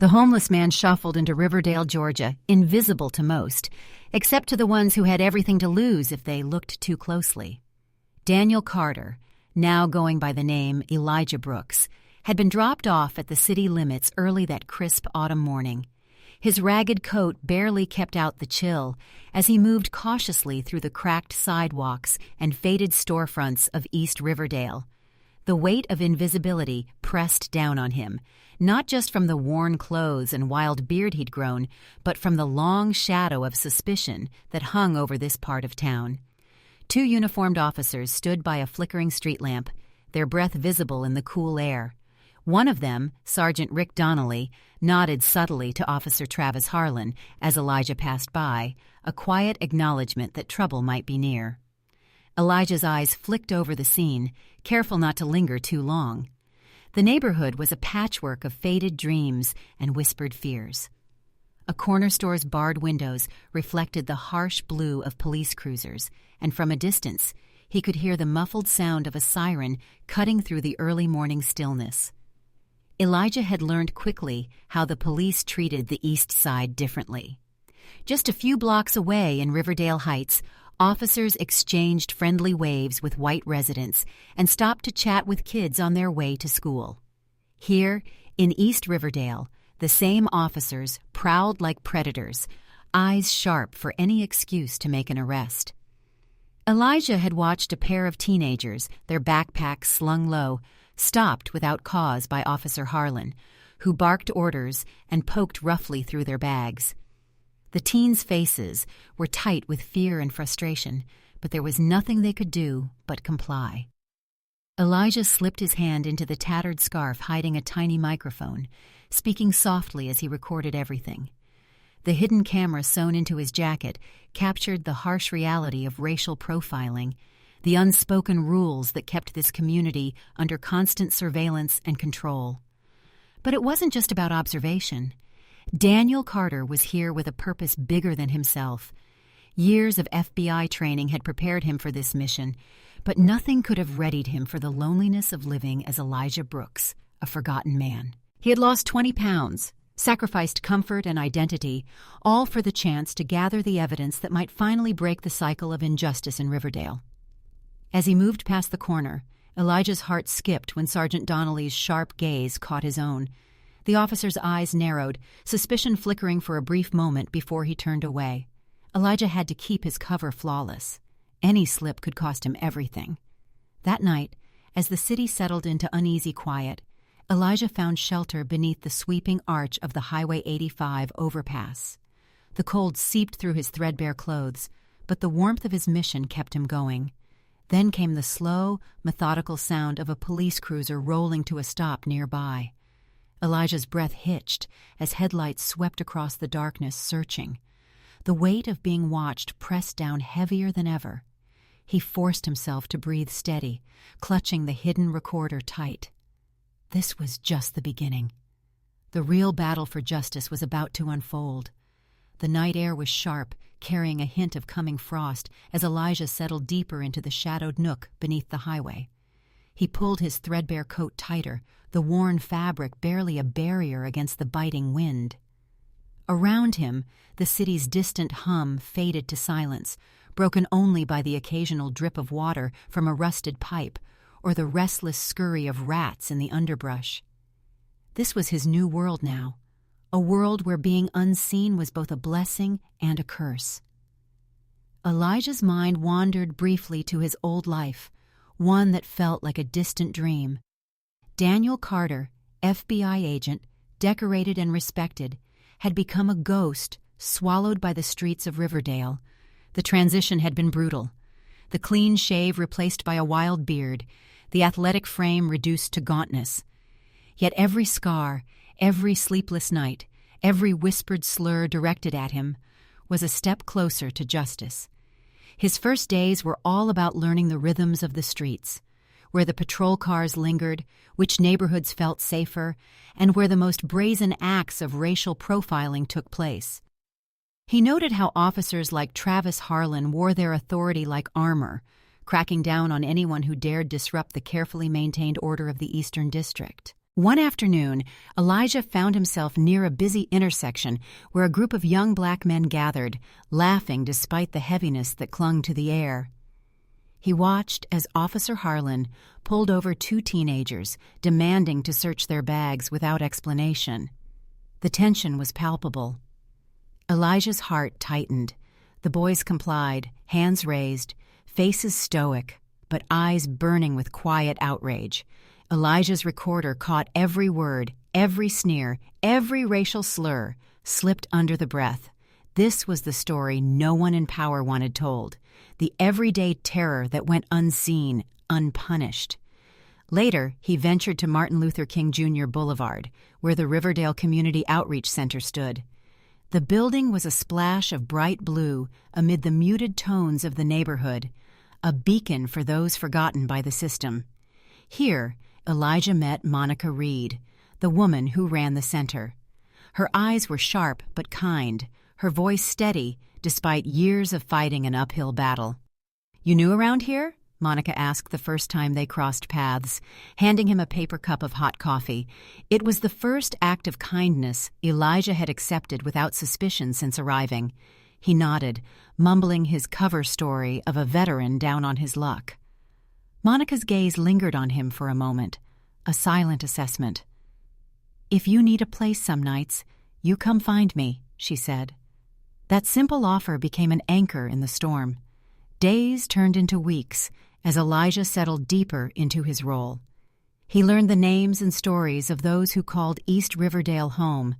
The homeless man shuffled into Riverdale, Georgia, invisible to most, except to the ones who had everything to lose if they looked too closely. Daniel Carter, now going by the name Elijah Brooks, had been dropped off at the city limits early that crisp autumn morning. His ragged coat barely kept out the chill as he moved cautiously through the cracked sidewalks and faded storefronts of East Riverdale. The weight of invisibility pressed down on him, not just from the worn clothes and wild beard he'd grown, but from the long shadow of suspicion that hung over this part of town. Two uniformed officers stood by a flickering street lamp, their breath visible in the cool air. One of them, Sergeant Rick Donnelly, nodded subtly to Officer Travis Harlan as Elijah passed by, a quiet acknowledgement that trouble might be near. Elijah's eyes flicked over the scene, careful not to linger too long. The neighborhood was a patchwork of faded dreams and whispered fears. A corner store's barred windows reflected the harsh blue of police cruisers, and from a distance, he could hear the muffled sound of a siren cutting through the early morning stillness. Elijah had learned quickly how the police treated the East Side differently. Just a few blocks away in Riverdale Heights, officers exchanged friendly waves with white residents and stopped to chat with kids on their way to school. Here, in East Riverdale, the same officers prowled like predators, eyes sharp for any excuse to make an arrest. Elijah had watched a pair of teenagers, their backpacks slung low, stopped without cause by Officer Harlan, who barked orders and poked roughly through their bags. The teens' faces were tight with fear and frustration, but there was nothing they could do but comply. Elijah slipped his hand into the tattered scarf hiding a tiny microphone, speaking softly as he recorded everything. The hidden camera sewn into his jacket captured the harsh reality of racial profiling, the unspoken rules that kept this community under constant surveillance and control. But it wasn't just about observation. Daniel Carter was here with a purpose bigger than himself. Years of FBI training had prepared him for this mission, but nothing could have readied him for the loneliness of living as Elijah Brooks, a forgotten man. He had lost 20 pounds, sacrificed comfort and identity, all for the chance to gather the evidence that might finally break the cycle of injustice in Riverdale. As he moved past the corner, Elijah's heart skipped when Sergeant Donnelly's sharp gaze caught his own. The officer's eyes narrowed, suspicion flickering for a brief moment before he turned away. Elijah had to keep his cover flawless. Any slip could cost him everything. That night, as the city settled into uneasy quiet, Elijah found shelter beneath the sweeping arch of the Highway 85 overpass. The cold seeped through his threadbare clothes, but the warmth of his mission kept him going. Then came the slow, methodical sound of a police cruiser rolling to a stop nearby. Elijah's breath hitched as headlights swept across the darkness, searching. The weight of being watched pressed down heavier than ever. He forced himself to breathe steady, clutching the hidden recorder tight. This was just the beginning. The real battle for justice was about to unfold. The night air was sharp, carrying a hint of coming frost as Elijah settled deeper into the shadowed nook beneath the highway. He pulled his threadbare coat tighter, the worn fabric barely a barrier against the biting wind. Around him, the city's distant hum faded to silence, broken only by the occasional drip of water from a rusted pipe or the restless scurry of rats in the underbrush. This was his new world now, a world where being unseen was both a blessing and a curse. Elijah's mind wandered briefly to his old life, one that felt like a distant dream. Daniel Carter, FBI agent, decorated and respected, had become a ghost swallowed by the streets of Riverdale. The transition had been brutal. The clean shave replaced by a wild beard, the athletic frame reduced to gauntness. Yet every scar, every sleepless night, every whispered slur directed at him was a step closer to justice. His first days were all about learning the rhythms of the streets, where the patrol cars lingered, which neighborhoods felt safer, and where the most brazen acts of racial profiling took place. He noted how officers like Travis Harlan wore their authority like armor, cracking down on anyone who dared disrupt the carefully maintained order of the Eastern District. One afternoon, Elijah found himself near a busy intersection where a group of young black men gathered, laughing despite the heaviness that clung to the air. He watched as Officer Harlan pulled over two teenagers, demanding to search their bags without explanation. The tension was palpable. Elijah's heart tightened. The boys complied, hands raised, faces stoic, but eyes burning with quiet outrage. Elijah's recorder caught every word, every sneer, every racial slur, slipped under the breath. This was the story no one in power wanted told, the everyday terror that went unseen, unpunished. Later, he ventured to Martin Luther King Jr. Boulevard, where the Riverdale Community Outreach Center stood. The building was a splash of bright blue amid the muted tones of the neighborhood, a beacon for those forgotten by the system. Here, Elijah met Monica Reed, the woman who ran the center. Her eyes were sharp but kind, her voice steady despite years of fighting an uphill battle. "You new around here?" Monica asked the first time they crossed paths, handing him a paper cup of hot coffee. It was the first act of kindness Elijah had accepted without suspicion since arriving. He nodded, mumbling his cover story of a veteran down on his luck. Monica's gaze lingered on him for a moment, a silent assessment. "If you need a place some nights, you come find me," she said. That simple offer became an anchor in the storm. Days turned into weeks as Elijah settled deeper into his role. He learned the names and stories of those who called East Riverdale home,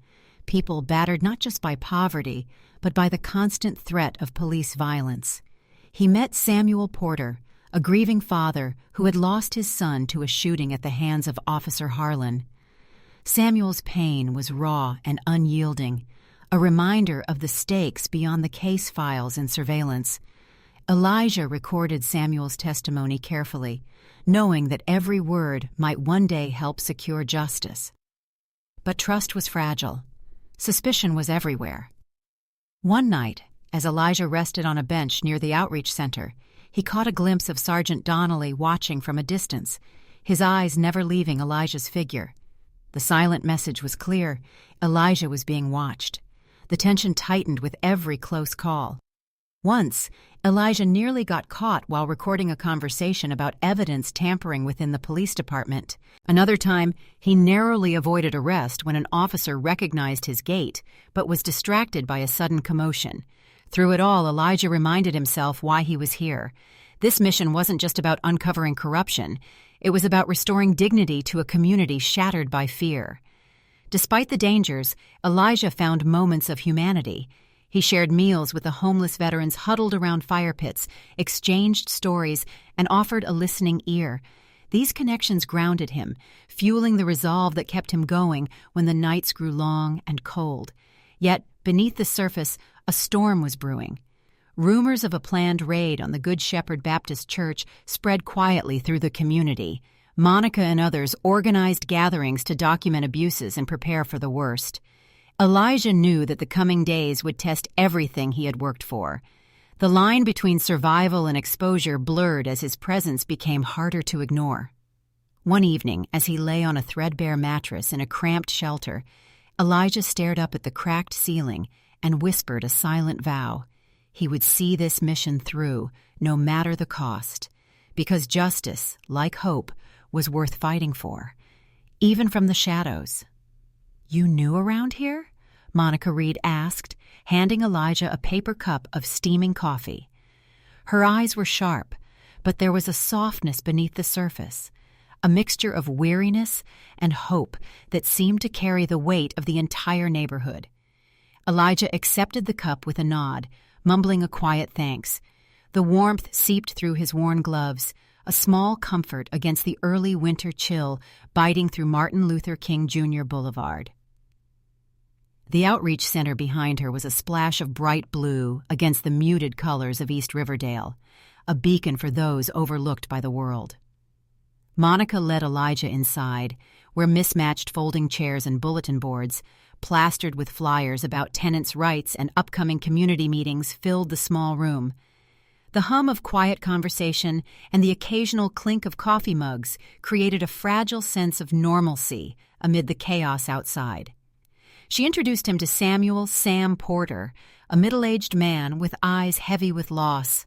people battered not just by poverty, but by the constant threat of police violence. He met Samuel Porter, a grieving father who had lost his son to a shooting at the hands of Officer Harlan. Samuel's pain was raw and unyielding, a reminder of the stakes beyond the case files and surveillance. Elijah recorded Samuel's testimony carefully, knowing that every word might one day help secure justice. But trust was fragile. Suspicion was everywhere. One night, as Elijah rested on a bench near the outreach center, he caught a glimpse of Sergeant Donnelly watching from a distance, his eyes never leaving Elijah's figure. The silent message was clear: Elijah was being watched. The tension tightened with every close call. Once, Elijah nearly got caught while recording a conversation about evidence tampering within the police department. Another time, he narrowly avoided arrest when an officer recognized his gait, but was distracted by a sudden commotion. Through it all, Elijah reminded himself why he was here. This mission wasn't just about uncovering corruption. It was about restoring dignity to a community shattered by fear. Despite the dangers, Elijah found moments of humanity. He shared meals with the homeless veterans huddled around fire pits, exchanged stories, and offered a listening ear. These connections grounded him, fueling the resolve that kept him going when the nights grew long and cold. Yet, beneath the surface, a storm was brewing. Rumors of a planned raid on the Good Shepherd Baptist Church spread quietly through the community. Monica and others organized gatherings to document abuses and prepare for the worst. Elijah knew that the coming days would test everything he had worked for. The line between survival and exposure blurred as his presence became harder to ignore. One evening, as he lay on a threadbare mattress in a cramped shelter, Elijah stared up at the cracked ceiling and whispered a silent vow. He would see this mission through, no matter the cost, because justice, like hope, was worth fighting for, even from the shadows. "You new around here?" Monica Reed asked, handing Elijah a paper cup of steaming coffee. Her eyes were sharp, but there was a softness beneath the surface, a mixture of weariness and hope that seemed to carry the weight of the entire neighborhood. Elijah accepted the cup with a nod, mumbling a quiet thanks. The warmth seeped through his worn gloves, a small comfort against the early winter chill biting through Martin Luther King Jr. Boulevard. The outreach center behind her was a splash of bright blue against the muted colors of East Riverdale, a beacon for those overlooked by the world. Monica led Elijah inside, where mismatched folding chairs and bulletin boards, plastered with flyers about tenants' rights and upcoming community meetings, filled the small room. The hum of quiet conversation and the occasional clink of coffee mugs created a fragile sense of normalcy amid the chaos outside. She introduced him to Samuel "Sam" Porter, a middle-aged man with eyes heavy with loss.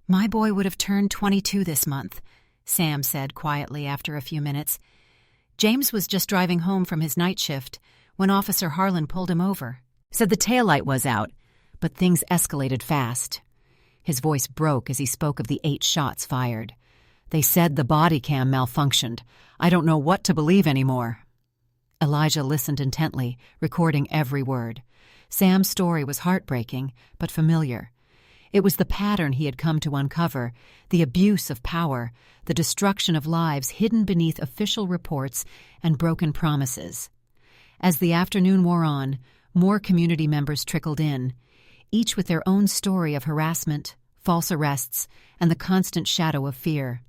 "My boy would have turned 22 this month," Sam said quietly after a few minutes. "James was just driving home from his night shift when Officer Harlan pulled him over. Said the taillight was out, but things escalated fast." His voice broke as he spoke of the 8 shots fired. "They said the body cam malfunctioned. I don't know what to believe anymore." Elijah listened intently, recording every word. Sam's story was heartbreaking, but familiar. It was the pattern he had come to uncover, the abuse of power, the destruction of lives hidden beneath official reports and broken promises. As the afternoon wore on, more community members trickled in, each with their own story of harassment, false arrests, and the constant shadow of fear.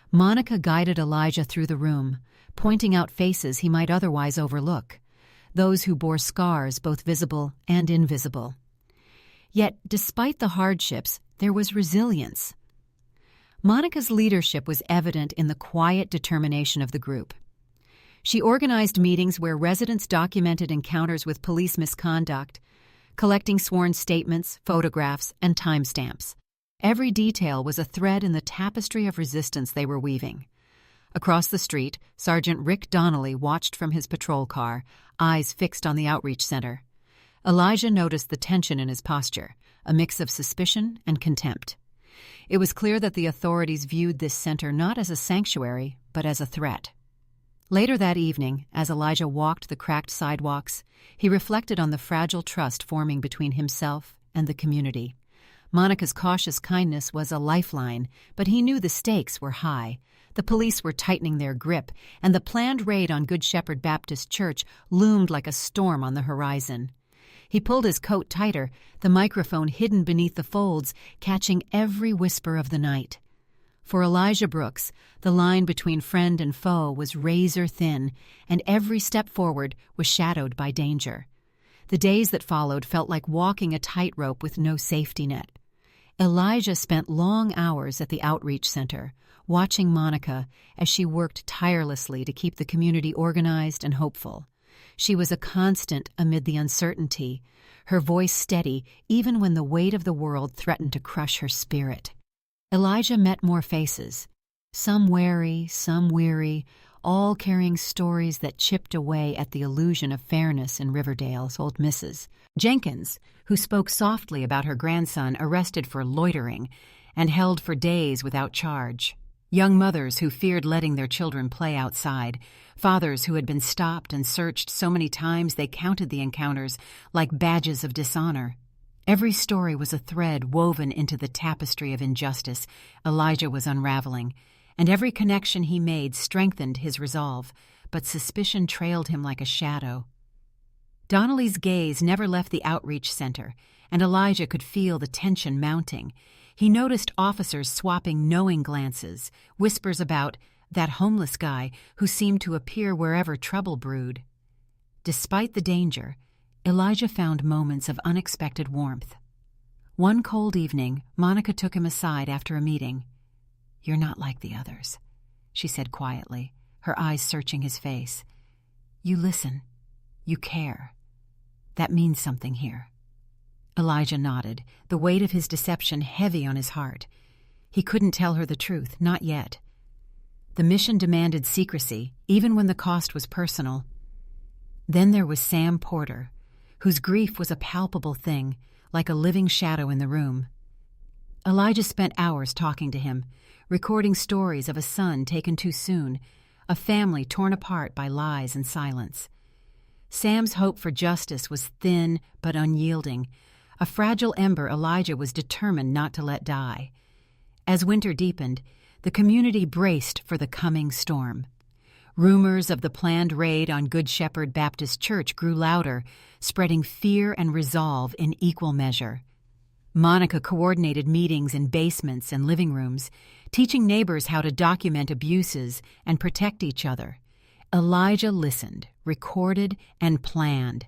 Monica guided Elijah through the room, pointing out faces he might otherwise overlook, those who bore scars both visible and invisible. Yet, despite the hardships, there was resilience. Monica's leadership was evident in the quiet determination of the group. She organized meetings where residents documented encounters with police misconduct, collecting sworn statements, photographs, and timestamps. Every detail was a thread in the tapestry of resistance they were weaving. Across the street, Sergeant Rick Donnelly watched from his patrol car, eyes fixed on the outreach center. Elijah noticed the tension in his posture, a mix of suspicion and contempt. It was clear that the authorities viewed this center not as a sanctuary, but as a threat. Later that evening, as Elijah walked the cracked sidewalks, he reflected on the fragile trust forming between himself and the community. Monica's cautious kindness was a lifeline, but he knew the stakes were high. The police were tightening their grip, and the planned raid on Good Shepherd Baptist Church loomed like a storm on the horizon. He pulled his coat tighter, the microphone hidden beneath the folds, catching every whisper of the night. For Elijah Brooks, the line between friend and foe was razor thin, and every step forward was shadowed by danger. The days that followed felt like walking a tightrope with no safety net. Elijah spent long hours at the outreach center, watching Monica as she worked tirelessly to keep the community organized and hopeful. She was a constant amid the uncertainty, her voice steady even when the weight of the world threatened to crush her spirit. Elijah met more faces, some wary, some weary, all carrying stories that chipped away at the illusion of fairness in Riverdale's old Mrs. Jenkins, who spoke softly about her grandson arrested for loitering and held for days without charge. Young mothers who feared letting their children play outside, fathers who had been stopped and searched so many times they counted the encounters like badges of dishonor. Every story was a thread woven into the tapestry of injustice Elijah was unraveling, and every connection he made strengthened his resolve, but suspicion trailed him like a shadow. Donnelly's gaze never left the outreach center, and Elijah could feel the tension mounting. He noticed officers swapping knowing glances, whispers about that homeless guy who seemed to appear wherever trouble brewed. Despite the danger, Elijah found moments of unexpected warmth. One cold evening, Monica took him aside after a meeting. "You're not like the others," she said quietly, her eyes searching his face. "You listen. You care. That means something here." Elijah nodded, the weight of his deception heavy on his heart. He couldn't tell her the truth, not yet. The mission demanded secrecy, even when the cost was personal. Then there was Sam Porter, whose grief was a palpable thing, like a living shadow in the room. Elijah spent hours talking to him, recording stories of a son taken too soon, a family torn apart by lies and silence. Sam's hope for justice was thin but unyielding, a fragile ember Elijah was determined not to let die. As winter deepened, the community braced for the coming storm. Rumors of the planned raid on Good Shepherd Baptist Church grew louder, spreading fear and resolve in equal measure. Monica coordinated meetings in basements and living rooms, teaching neighbors how to document abuses and protect each other. Elijah listened, recorded, and planned.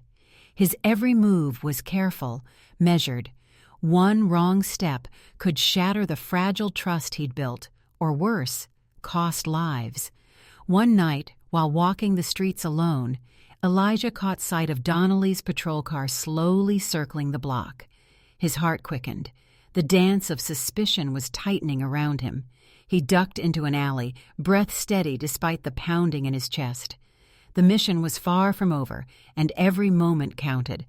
His every move was careful, measured, One wrong step could shatter the fragile trust he'd built, or worse, cost lives. One night, while walking the streets alone, Elijah caught sight of Donnelly's patrol car slowly circling the block. His heart quickened. The dance of suspicion was tightening around him. He ducked into an alley, breath steady despite the pounding in his chest. The mission was far from over, and every moment counted.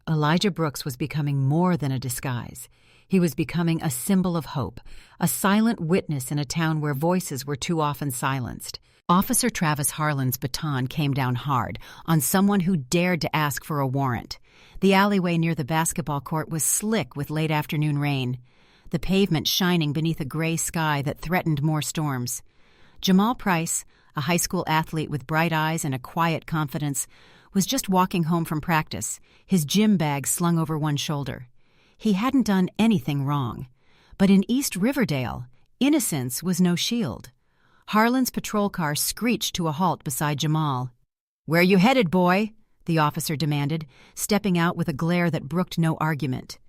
Elijah Brooks was becoming more than a disguise. He was becoming a symbol of hope, a silent witness in a town where voices were too often silenced. Officer Travis Harlan's baton came down hard on someone who dared to ask for a warrant. The alleyway near the basketball court was slick with late afternoon rain, the pavement shining beneath a gray sky that threatened more storms. Jamal Price, a high school athlete with bright eyes and a quiet confidence, was just walking home from practice, his gym bag slung over one shoulder. He hadn't done anything wrong. But in East Riverdale, innocence was no shield. Harlan's patrol car screeched to a halt beside Jamal. "Where you headed, boy?" the officer demanded, stepping out with a glare that brooked no argument.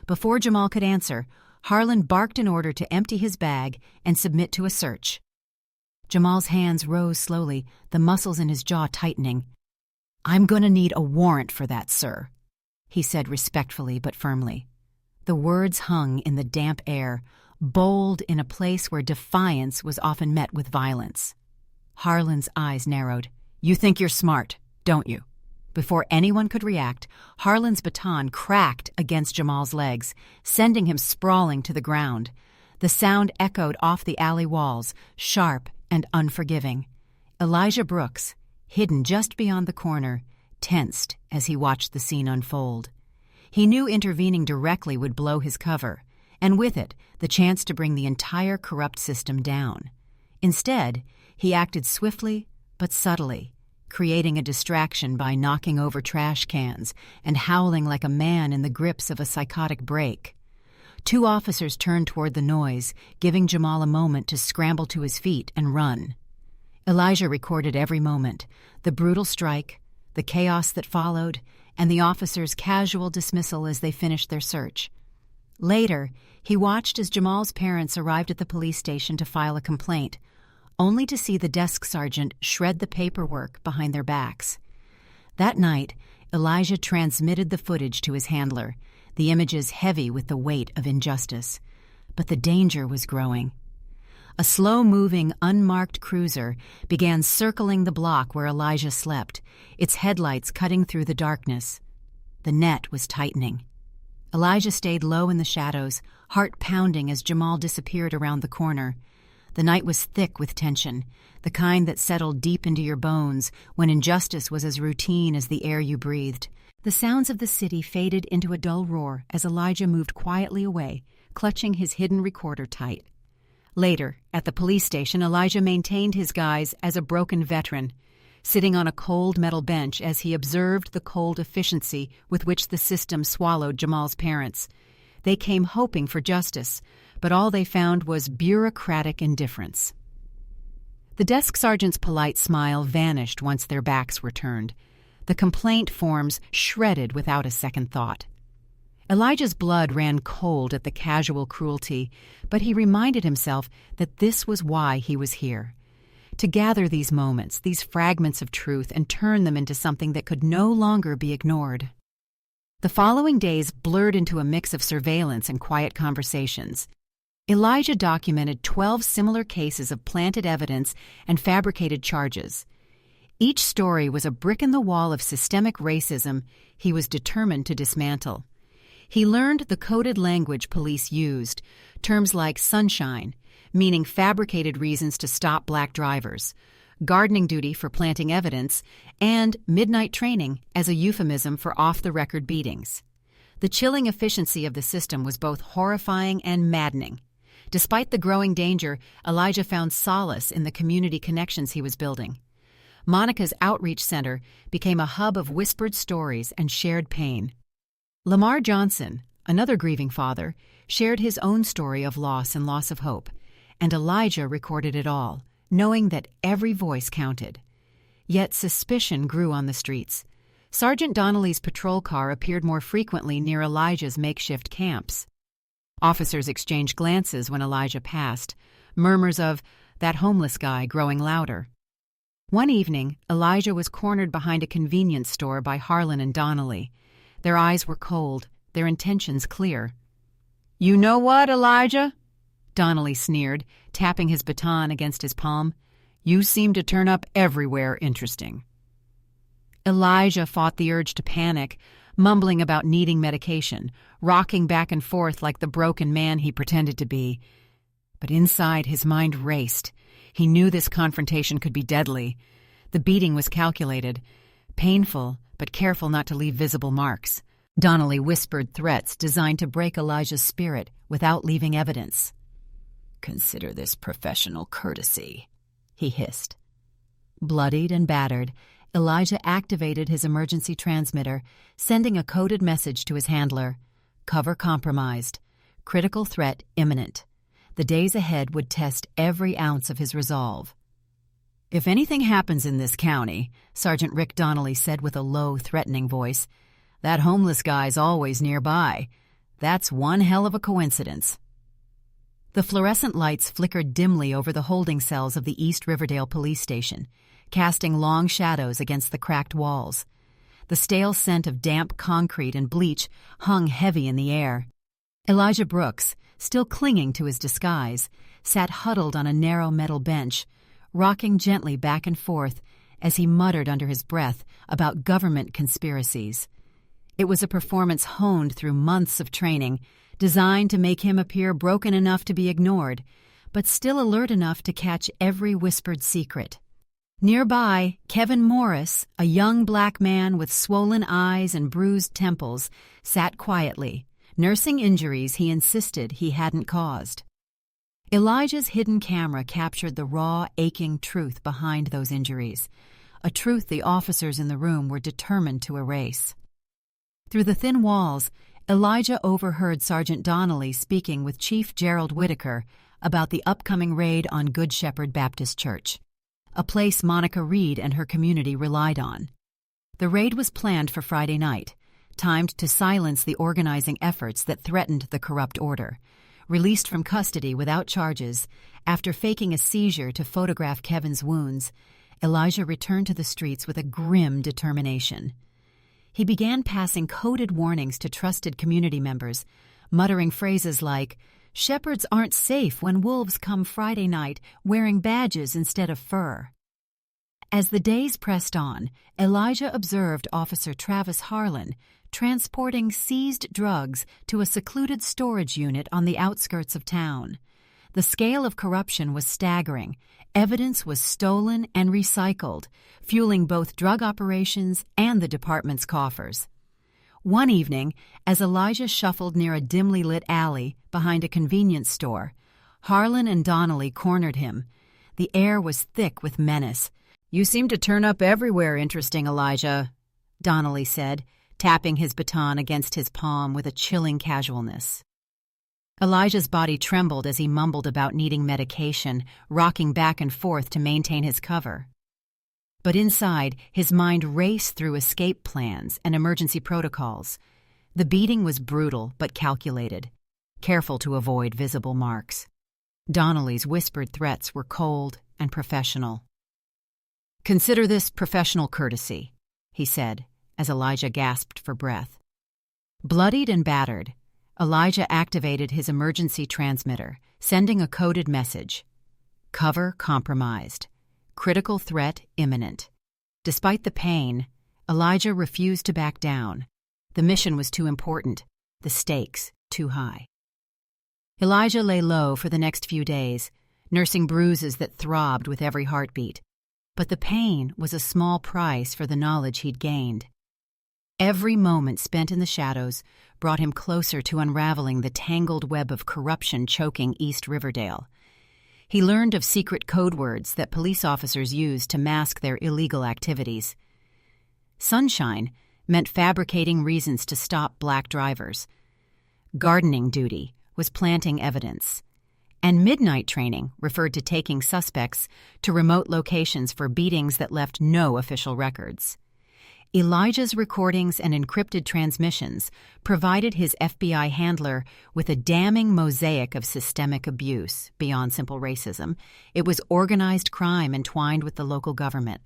Before Jamal could answer, Harlan barked an order to empty his bag and submit to a search. Jamal's hands rose slowly, the muscles in his jaw tightening. "I'm going to need a warrant for that, sir," he said respectfully but firmly. The words hung in the damp air, bold in a place where defiance was often met with violence. Harlan's eyes narrowed. "You think you're smart, don't you?" Before anyone could react, Harlan's baton cracked against Jamal's legs, sending him sprawling to the ground. The sound echoed off the alley walls, sharp and unforgiving. Elijah Brooks, hidden just beyond the corner, tensed as he watched the scene unfold. He knew intervening directly would blow his cover, and with it, the chance to bring the entire corrupt system down. Instead, he acted swiftly but subtly, creating a distraction by knocking over trash cans and howling like a man in the grips of a psychotic break. Two officers turned toward the noise, giving Jamal a moment to scramble to his feet and run. Elijah recorded every moment, the brutal strike, the chaos that followed, and the officers' casual dismissal as they finished their search. Later, he watched as Jamal's parents arrived at the police station to file a complaint, only to see the desk sergeant shred the paperwork behind their backs. That night, Elijah transmitted the footage to his handler, the images heavy with the weight of injustice. But the danger was growing. A slow-moving, unmarked cruiser began circling the block where Elijah slept, its headlights cutting through the darkness. The net was tightening. Elijah stayed low in the shadows, heart pounding as Jamal disappeared around the corner. The night was thick with tension, the kind that settled deep into your bones when injustice was as routine as the air you breathed. The sounds of the city faded into a dull roar as Elijah moved quietly away, clutching his hidden recorder tight. Later, at the police station, Elijah maintained his guise as a broken veteran, sitting on a cold metal bench as he observed the cold efficiency with which the system swallowed Jamal's parents. They came hoping for justice, but all they found was bureaucratic indifference. The desk sergeant's polite smile vanished once their backs were turned. The complaint forms shredded without a second thought. Elijah's blood ran cold at the casual cruelty, but he reminded himself that this was why he was here. To gather these moments, these fragments of truth, and turn them into something that could no longer be ignored. The following days blurred into a mix of surveillance and quiet conversations. Elijah documented 12 similar cases of planted evidence and fabricated charges. Each story was a brick in the wall of systemic racism he was determined to dismantle. He learned the coded language police used, terms like sunshine, meaning fabricated reasons to stop black drivers, gardening duty for planting evidence, and midnight training as a euphemism for off-the-record beatings. The chilling efficiency of the system was both horrifying and maddening. Despite the growing danger, Elijah found solace in the community connections he was building. Monica's Outreach Center became a hub of whispered stories and shared pain. Lamar Johnson, another grieving father, shared his own story of loss and loss of hope, and Elijah recorded it all, knowing that every voice counted. Yet suspicion grew on the streets. Sergeant Donnelly's patrol car appeared more frequently near Elijah's makeshift camps. Officers exchanged glances when Elijah passed, murmurs of "that homeless guy" growing louder. One evening, Elijah was cornered behind a convenience store by Harlan and Donnelly. Their eyes were cold, their intentions clear. "You know what, Elijah?" Donnelly sneered, tapping his baton against his palm. "You seem to turn up everywhere interesting." Elijah fought the urge to panic, mumbling about needing medication, rocking back and forth like the broken man he pretended to be. But inside, his mind raced. He knew this confrontation could be deadly. The beating was calculated, painful, but careful not to leave visible marks. Donnelly whispered threats designed to break Elijah's spirit without leaving evidence. "Consider this professional courtesy," he hissed. Bloodied and battered, Elijah activated his emergency transmitter, sending a coded message to his handler. Cover compromised. Critical threat imminent. The days ahead would test every ounce of his resolve. "If anything happens in this county," Sergeant Rick Donnelly said with a low, threatening voice, "that homeless guy's always nearby. That's one hell of a coincidence." The fluorescent lights flickered dimly over the holding cells of the East Riverdale police station, casting long shadows against the cracked walls. The stale scent of damp concrete and bleach hung heavy in the air. Elijah Brooks, still clinging to his disguise, sat huddled on a narrow metal bench, rocking gently back and forth as he muttered under his breath about government conspiracies. It was a performance honed through months of training, designed to make him appear broken enough to be ignored, but still alert enough to catch every whispered secret. Nearby, Kevin Morris, a young black man with swollen eyes and bruised temples, sat quietly, nursing injuries he insisted he hadn't caused. Elijah's hidden camera captured the raw, aching truth behind those injuries, a truth the officers in the room were determined to erase. Through the thin walls, Elijah overheard Sergeant Donnelly speaking with Chief Gerald Whitaker about the upcoming raid on Good Shepherd Baptist Church, a place Monica Reed and her community relied on. The raid was planned for Friday night, timed to silence the organizing efforts that threatened the corrupt order. Released from custody without charges, after faking a seizure to photograph Kevin's wounds, Elijah returned to the streets with a grim determination. He began passing coded warnings to trusted community members, muttering phrases like, "Shepherds aren't safe when wolves come Friday night wearing badges instead of fur." As the days pressed on, Elijah observed Officer Travis Harlan transporting seized drugs to a secluded storage unit on the outskirts of town. The scale of corruption was staggering. Evidence was stolen and recycled, fueling both drug operations and the department's coffers. One evening, as Elijah shuffled near a dimly lit alley behind a convenience store, Harlan and Donnelly cornered him. The air was thick with menace. "You seem to turn up everywhere interesting, Elijah," Donnelly said, tapping his baton against his palm with a chilling casualness. Elijah's body trembled as he mumbled about needing medication, rocking back and forth to maintain his cover. But inside, his mind raced through escape plans and emergency protocols. The beating was brutal but calculated, careful to avoid visible marks. Donnelly's whispered threats were cold and professional. "Consider this professional courtesy," he said, as Elijah gasped for breath. Bloodied and battered, Elijah activated his emergency transmitter, sending a coded message. Cover compromised. Critical threat imminent. Despite the pain, Elijah refused to back down. The mission was too important, the stakes too high. Elijah lay low for the next few days, nursing bruises that throbbed with every heartbeat. But the pain was a small price for the knowledge he'd gained. Every moment spent in the shadows brought him closer to unraveling the tangled web of corruption choking East Riverdale. He learned of secret code words that police officers used to mask their illegal activities. Sunshine meant fabricating reasons to stop black drivers. Gardening duty was planting evidence. And midnight training referred to taking suspects to remote locations for beatings that left no official records. Elijah's recordings and encrypted transmissions provided his FBI handler with a damning mosaic of systemic abuse beyond simple racism. It was organized crime entwined with the local government.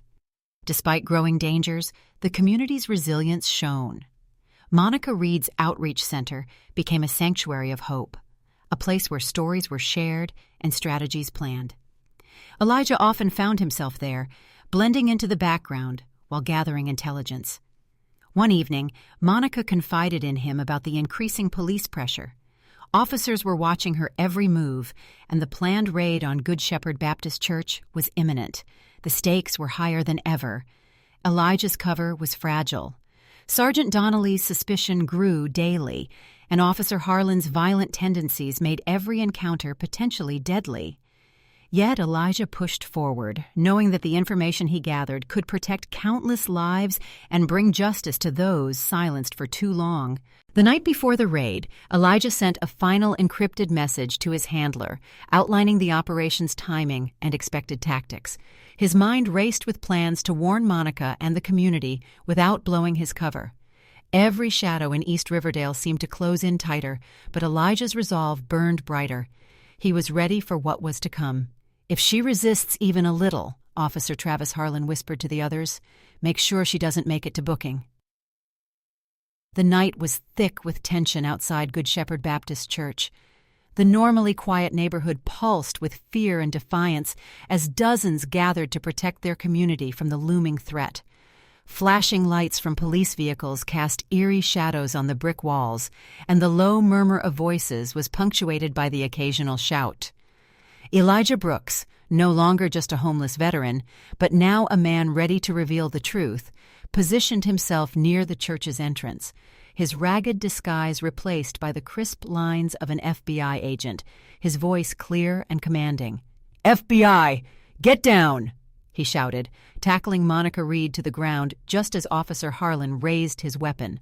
Despite growing dangers, the community's resilience shone. Monica Reed's Outreach Center became a sanctuary of hope, a place where stories were shared and strategies planned. Elijah often found himself there, blending into the background while gathering intelligence. One evening, Monica confided in him about the increasing police pressure. Officers were watching her every move, and the planned raid on Good Shepherd Baptist Church was imminent. The stakes were higher than ever. Elijah's cover was fragile. Sergeant Donnelly's suspicion grew daily, and Officer Harlan's violent tendencies made every encounter potentially deadly. Yet Elijah pushed forward, knowing that the information he gathered could protect countless lives and bring justice to those silenced for too long. The night before the raid, Elijah sent a final encrypted message to his handler, outlining the operation's timing and expected tactics. His mind raced with plans to warn Monica and the community without blowing his cover. Every shadow in East Riverdale seemed to close in tighter, but Elijah's resolve burned brighter. He was ready for what was to come. "If she resists even a little," Officer Travis Harlan whispered to the others, "make sure she doesn't make it to booking." The night was thick with tension outside Good Shepherd Baptist Church. The normally quiet neighborhood pulsed with fear and defiance as dozens gathered to protect their community from the looming threat. Flashing lights from police vehicles cast eerie shadows on the brick walls, and the low murmur of voices was punctuated by the occasional shout. Elijah Brooks, no longer just a homeless veteran, but now a man ready to reveal the truth, positioned himself near the church's entrance, his ragged disguise replaced by the crisp lines of an FBI agent, his voice clear and commanding. "FBI, get down!" he shouted, tackling Monica Reed to the ground just as Officer Harlan raised his weapon.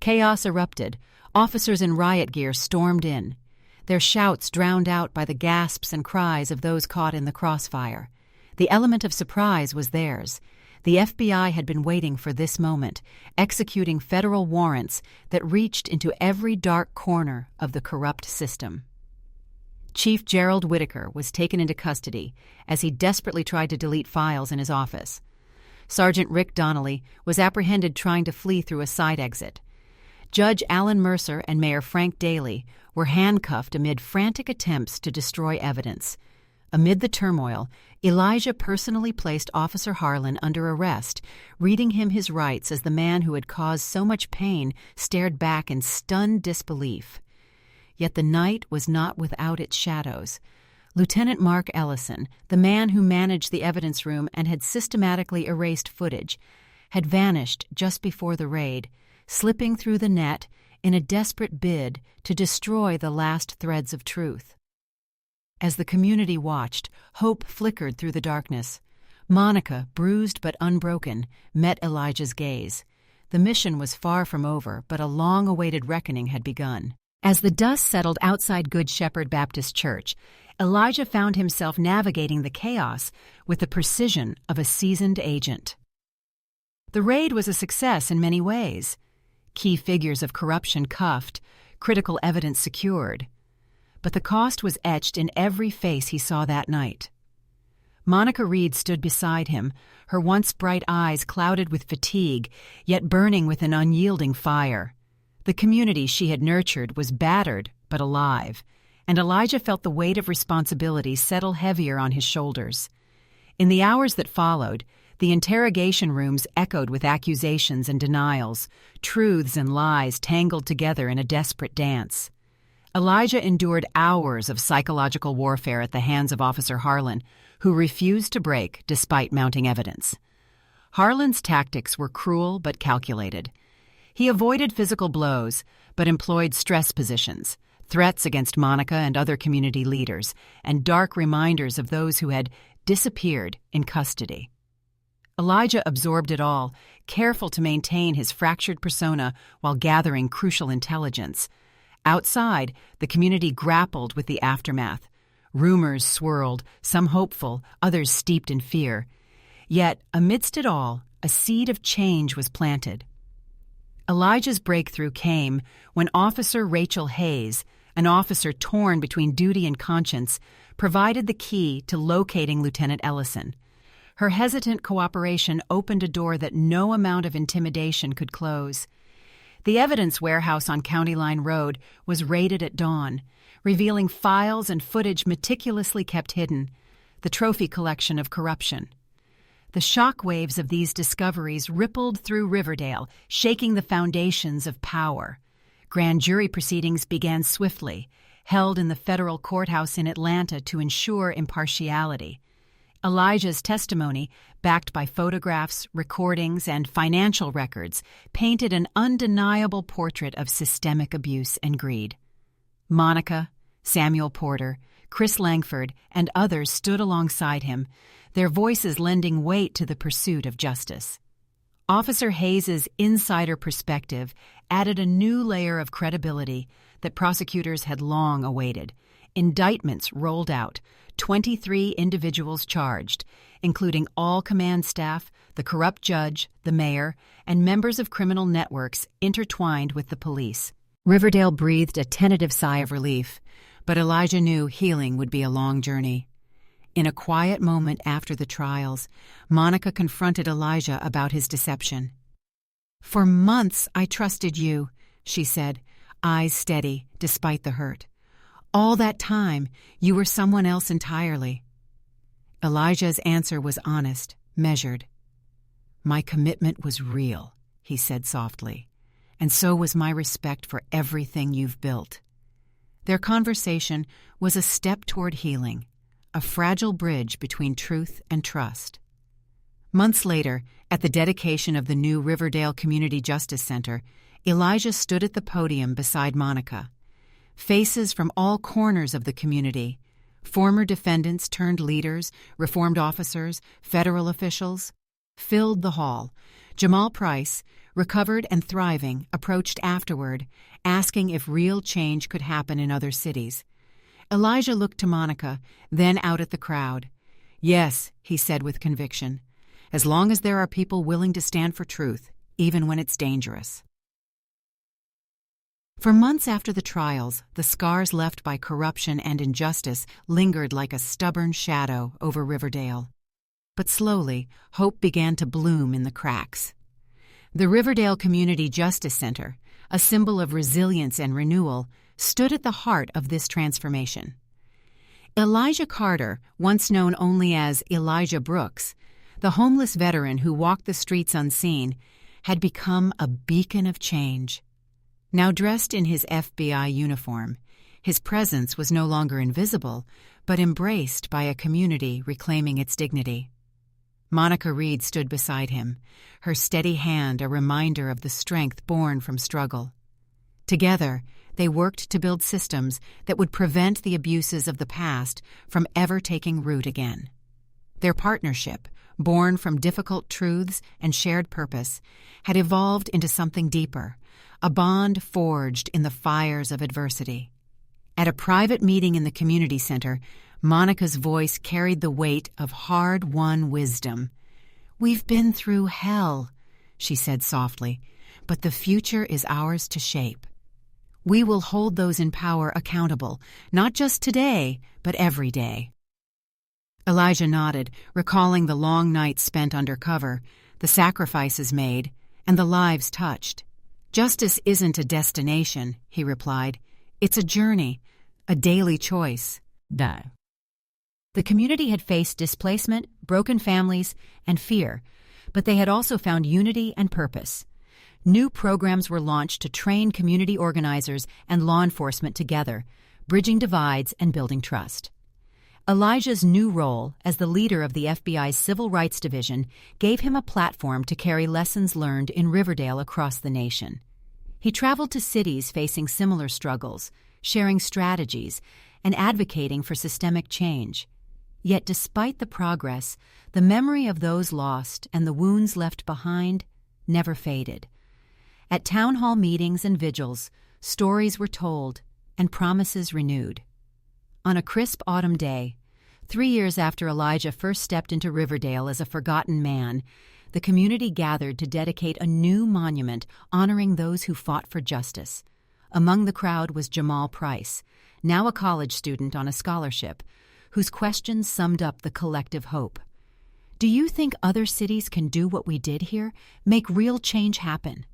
Chaos erupted. Officers in riot gear stormed in, their shouts drowned out by the gasps and cries of those caught in the crossfire. The element of surprise was theirs. The FBI had been waiting for this moment, executing federal warrants that reached into every dark corner of the corrupt system. Chief Gerald Whitaker was taken into custody as he desperately tried to delete files in his office. Sergeant Rick Donnelly was apprehended trying to flee through a side exit. Judge Alan Mercer and Mayor Frank Daly were handcuffed amid frantic attempts to destroy evidence. Amid the turmoil, Elijah personally placed Officer Harlan under arrest, reading him his rights as the man who had caused so much pain stared back in stunned disbelief. Yet the night was not without its shadows. Lieutenant Mark Ellison, the man who managed the evidence room and had systematically erased footage, had vanished just before the raid, slipping through the net in a desperate bid to destroy the last threads of truth. As the community watched, hope flickered through the darkness. Monica, bruised but unbroken, met Elijah's gaze. The mission was far from over, but a long-awaited reckoning had begun. As the dust settled outside Good Shepherd Baptist Church, Elijah found himself navigating the chaos with the precision of a seasoned agent. The raid was a success in many ways. Key figures of corruption cuffed, critical evidence secured. But the cost was etched in every face he saw that night. Monica Reed stood beside him, her once bright eyes clouded with fatigue, yet burning with an unyielding fire. The community she had nurtured was battered but alive, and Elijah felt the weight of responsibility settle heavier on his shoulders. In the hours that followed, the interrogation rooms echoed with accusations and denials, truths and lies tangled together in a desperate dance. Elijah endured hours of psychological warfare at the hands of Officer Harlan, who refused to break despite mounting evidence. Harlan's tactics were cruel but calculated. He avoided physical blows, but employed stress positions, threats against Monica and other community leaders, and dark reminders of those who had disappeared in custody. Elijah absorbed it all, careful to maintain his fractured persona while gathering crucial intelligence. Outside, the community grappled with the aftermath. Rumors swirled, some hopeful, others steeped in fear. Yet, amidst it all, A seed of change was planted. Elijah's breakthrough came when Officer Rachel Hayes, an officer torn between duty and conscience, provided the key to locating Lieutenant Ellison. Her hesitant cooperation opened a door that no amount of intimidation could close. The evidence warehouse on County Line Road was raided at dawn, revealing files and footage meticulously kept hidden, the trophy collection of corruption. The shock waves of these discoveries rippled through Riverdale, shaking the foundations of power. Grand jury proceedings began swiftly, held in the federal courthouse in Atlanta to ensure impartiality. Elijah's testimony, backed by photographs, recordings, and financial records, painted an undeniable portrait of systemic abuse and greed. Monica, Samuel Porter, Chris Langford, and others stood alongside him, their voices lending weight to the pursuit of justice. Officer Hayes's insider perspective added a new layer of credibility that prosecutors had long awaited. Indictments rolled out, 23 individuals charged, including all command staff, the corrupt judge, the mayor, and members of criminal networks intertwined with the police. Riverdale breathed a tentative sigh of relief, but Elijah knew healing would be a long journey. In a quiet moment after the trials, Monica confronted Elijah about his deception. "For months I trusted you," she said, eyes steady despite the hurt. "All that time, you were someone else entirely." Elijah's answer was honest, measured. "My commitment was real," he said softly, "and so was my respect for everything you've built." Their conversation was a step toward healing, a fragile bridge between truth and trust. Months later, at the dedication of the new Riverdale Community Justice Center, Elijah stood at the podium beside Monica. Faces from all corners of the community, former defendants turned leaders, reformed officers, federal officials, filled the hall. Jamal Price, recovered and thriving, approached afterward, asking if real change could happen in other cities. Elijah looked to Monica, then out at the crowd. "Yes," he said with conviction, "as long as there are people willing to stand for truth, even when it's dangerous." For months after the trials, the scars left by corruption and injustice lingered like a stubborn shadow over Riverdale. But slowly, hope began to bloom in the cracks. The Riverdale Community Justice Center, a symbol of resilience and renewal, stood at the heart of this transformation. Elijah Carter, once known only as Elijah Brooks, the homeless veteran who walked the streets unseen, had become a beacon of change. Now dressed in his FBI uniform, his presence was no longer invisible, but embraced by a community reclaiming its dignity. Monica Reed stood beside him, her steady hand a reminder of the strength born from struggle. Together, they worked to build systems that would prevent the abuses of the past from ever taking root again. Their partnership, born from difficult truths and shared purpose, had evolved into something deeper, a bond forged in the fires of adversity. At a private meeting in the community center, Monica's voice carried the weight of hard-won wisdom. "We've been through hell," she said softly, "but the future is ours to shape. We will hold those in power accountable, not just today, but every day." Elijah nodded, recalling the long nights spent undercover, the sacrifices made, and the lives touched. "Justice isn't a destination," he replied. "It's a journey, a daily choice." The community had faced displacement, broken families, and fear, but they had also found unity and purpose. New programs were launched to train community organizers and law enforcement together, bridging divides and building trust. Elijah's new role as the leader of the FBI's Civil Rights Division gave him a platform to carry lessons learned in Riverdale across the nation. He traveled to cities facing similar struggles, sharing strategies, and advocating for systemic change. Yet despite the progress, the memory of those lost and the wounds left behind never faded. At town hall meetings and vigils, stories were told and promises renewed. On a crisp autumn day, 3 years after Elijah first stepped into Riverdale as a forgotten man, the community gathered to dedicate a new monument honoring those who fought for justice. Among the crowd was Jamal Price, now a college student on a scholarship, whose questions summed up the collective hope. Do you think other cities can do what we did here, make real change happen?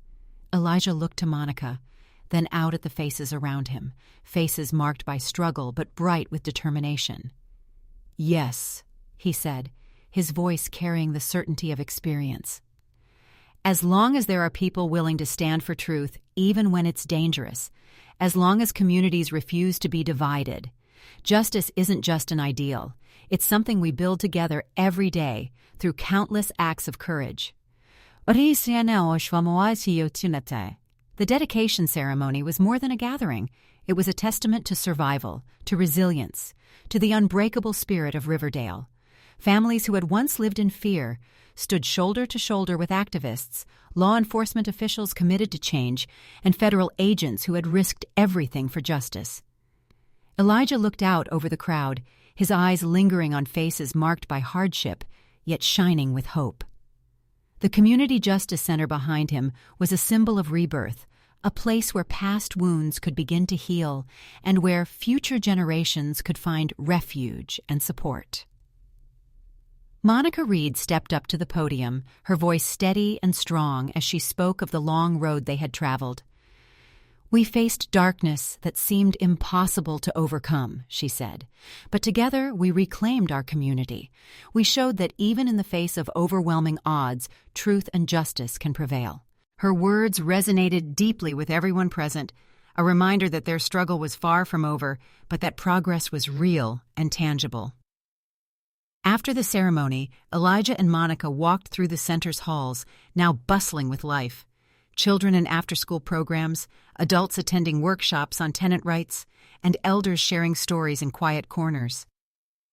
Elijah looked to Monica, then out at the faces around him, faces marked by struggle but bright with determination. Yes, he said, his voice carrying the certainty of experience. As long as there are people willing to stand for truth, even when it's dangerous, as long as communities refuse to be divided, justice isn't just an ideal. It's something we build together every day through countless acts of courage. The dedication ceremony was more than a gathering. It was a testament to survival, to resilience, to the unbreakable spirit of Riverdale. Families who had once lived in fear stood shoulder to shoulder with activists, law enforcement officials committed to change, and federal agents who had risked everything for justice. Elijah looked out over the crowd, his eyes lingering on faces marked by hardship, yet shining with hope. The Community Justice Center behind him was a symbol of rebirth, a place where past wounds could begin to heal and where future generations could find refuge and support. Monica Reed stepped up to the podium, her voice steady and strong as she spoke of the long road they had traveled. We faced darkness that seemed impossible to overcome, she said, but together we reclaimed our community. We showed that even in the face of overwhelming odds, truth and justice can prevail. Her words resonated deeply with everyone present, a reminder that their struggle was far from over, but that progress was real and tangible. After the ceremony, Elijah and Monica walked through the center's halls, now bustling with life. Children in after-school programs, adults attending workshops on tenant rights, and elders sharing stories in quiet corners.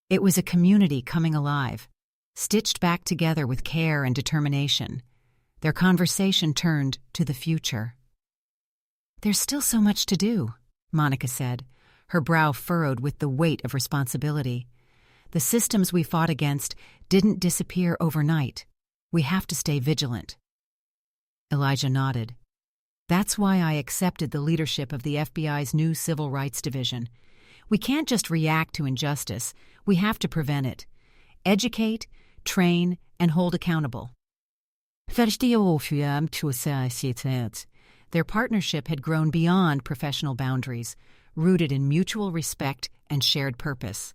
It was a community coming alive, stitched back together with care and determination. Their conversation turned to the future. There's still so much to do, Monica said, her brow furrowed with the weight of responsibility. The systems we fought against didn't disappear overnight. We have to stay vigilant. Elijah nodded. That's why I accepted the leadership of the FBI's new Civil Rights Division. We can't just react to injustice. We have to prevent it. Educate, train, and hold accountable. Their partnership had grown beyond professional boundaries, rooted in mutual respect and shared purpose.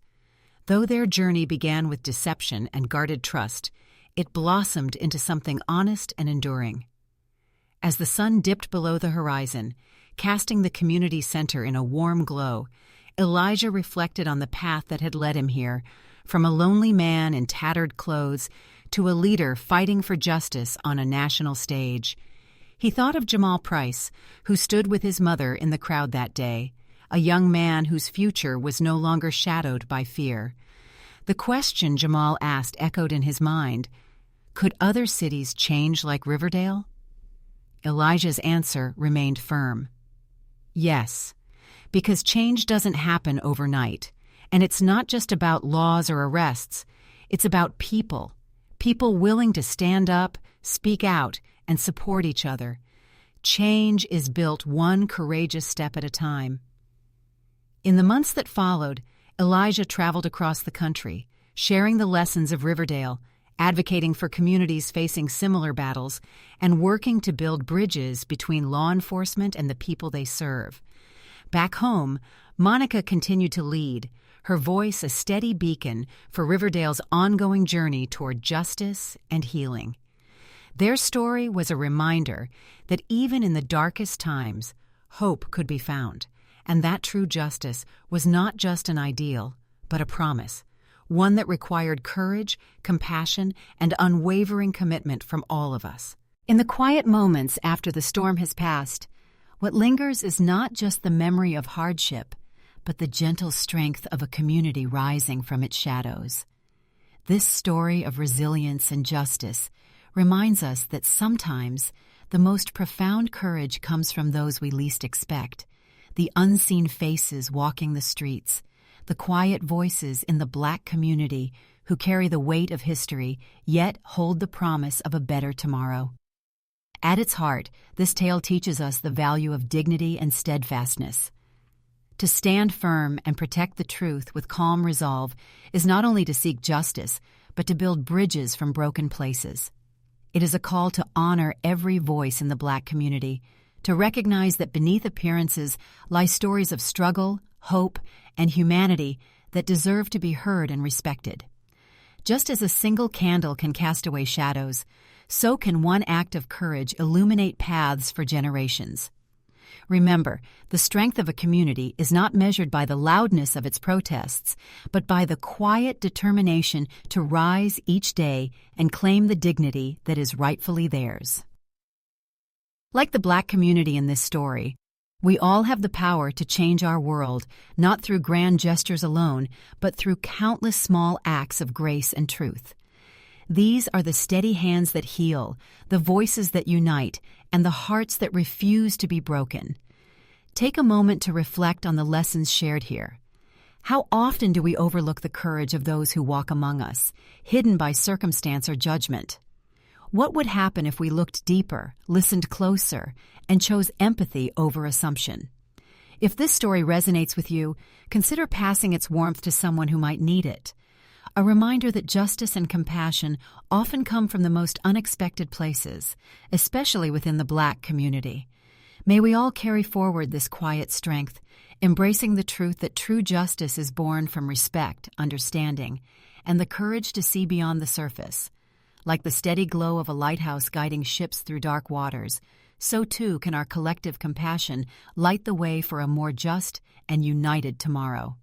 Though their journey began with deception and guarded trust, it blossomed into something honest and enduring. As the sun dipped below the horizon, casting the community center in a warm glow, Elijah reflected on the path that had led him here, from a lonely man in tattered clothes to a leader fighting for justice on a national stage. He thought of Jamal Price, who stood with his mother in the crowd that day, a young man whose future was no longer shadowed by fear. The question Jamal asked echoed in his mind, could other cities change like Riverdale? Elijah's answer remained firm. Yes, because change doesn't happen overnight, and it's not just about laws or arrests, it's about people willing to stand up, speak out, and support each other. Change is built one courageous step at a time. In the months that followed, Elijah traveled across the country, sharing the lessons of Riverdale, advocating for communities facing similar battles, and working to build bridges between law enforcement and the people they serve. Back home, Monica continued to lead, her voice a steady beacon for Riverdale's ongoing journey toward justice and healing. Their story was a reminder that even in the darkest times, hope could be found, and that true justice was not just an ideal, but a promise, one that required courage, compassion, and unwavering commitment from all of us. In the quiet moments after the storm has passed, what lingers is not just the memory of hardship, but the gentle strength of a community rising from its shadows. This story of resilience and justice reminds us that sometimes the most profound courage comes from those we least expect, the unseen faces walking the streets, the quiet voices in the Black community who carry the weight of history, yet hold the promise of a better tomorrow. At its heart, this tale teaches us the value of dignity and steadfastness. To stand firm and protect the truth with calm resolve is not only to seek justice, but to build bridges from broken places. It is a call to honor every voice in the Black community, to recognize that beneath appearances lie stories of struggle, hope, and humanity that deserve to be heard and respected. Just as a single candle can cast away shadows, so can one act of courage illuminate paths for generations. Remember, the strength of a community is not measured by the loudness of its protests, but by the quiet determination to rise each day and claim the dignity that is rightfully theirs. Like the Black community in this story, we all have the power to change our world, not through grand gestures alone, but through countless small acts of grace and truth. These are the steady hands that heal, the voices that unite, and the hearts that refuse to be broken. Take a moment to reflect on the lessons shared here. How often do we overlook the courage of those who walk among us, hidden by circumstance or judgment? What would happen if we looked deeper, listened closer, and chose empathy over assumption? If this story resonates with you, consider passing its warmth to someone who might need it. A reminder that justice and compassion often come from the most unexpected places, especially within the Black community. May we all carry forward this quiet strength, embracing the truth that true justice is born from respect, understanding, and the courage to see beyond the surface. Like the steady glow of a lighthouse guiding ships through dark waters, so too can our collective compassion light the way for a more just and united tomorrow.